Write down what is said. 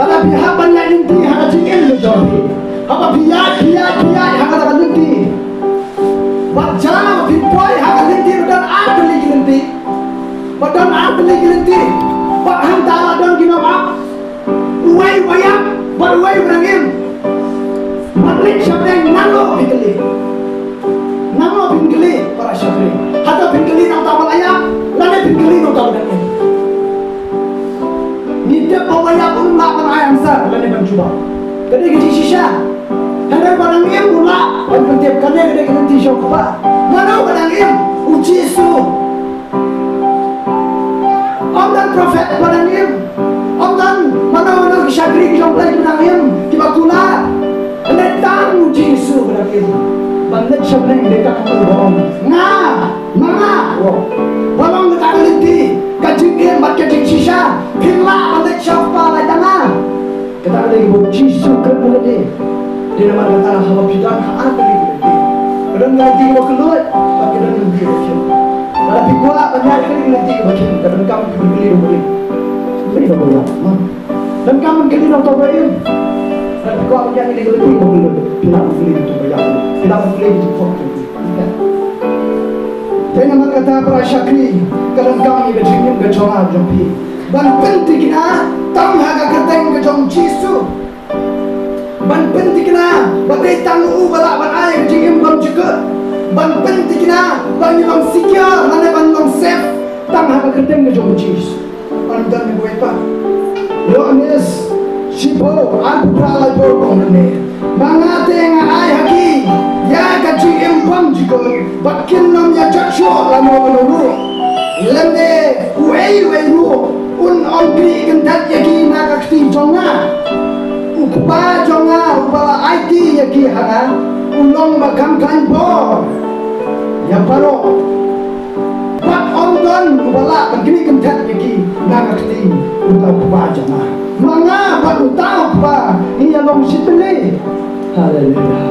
Lala pihak banyak inti haka cikin le johi. Apa pihak haka tak inti. Baca pipoi haka inti dan apa lagi inti. Badan apa lagi inti. Pak hantara dan kinawak. Uai wayak, beruai berangin. Matlik syabdeng nalo bingkeli. Nalo bingkeli para syabri. Hatta bingkeli nang tabal ayak, lane bingkeli nang tabal ayak. Nidap bawaya pun lapan ayam sar, lane bancuba. Kade gaji shisha. Hendak barangin mula, orang tiap kade kade ganti syokba. Mana barangin uji su. Orang profet barangin. Orang mana syagri kisah barangin kibakula. Letang Yesus berarti banget sebenarnya dekat kamu bohong Mama Bohong dekat lenti Kajingin bat kajing sisa Pila banget siapa lai tangan Kita lagi buat Yesus kerana di nama kata hawa pidan Haan lagi lenti Kadang lenti kau keluar Bagi dan lenti Tapi kuat banyak kali lenti Bagi kadang kamu kembali boleh Beri dah boleh Dan kamu kembali nonton bayar dan kau yang ini lebih boleh tidak boleh itu bayar tidak boleh itu fokus dengan kata para syakri kadang kami berjingin kecoa jompi dan pentingnya tang harga kerteng kecong Yesus dan pentingnya bagai tanggu balak balai berjingin bang juga dan pentingnya bagi bang secure mana bang safe tang harga kerteng kecong Yesus dan gue apa Yohanes Sipo, aku pralai borong ni. Mangate nga ay haki, ya kaji impam jiko. Bakin nom ya Joshua lamo menuru. Lende uei ru, ongkri kendat yaki nakakti jonga. Ukpa jonga, upala IT yaki hanga. Ulong makam kanpo. Ya paro. Bat onton upala begini kendat yaki nakakti utau ukpa jonga. Mga bagutang pa, iya long sipili. Hallelujah.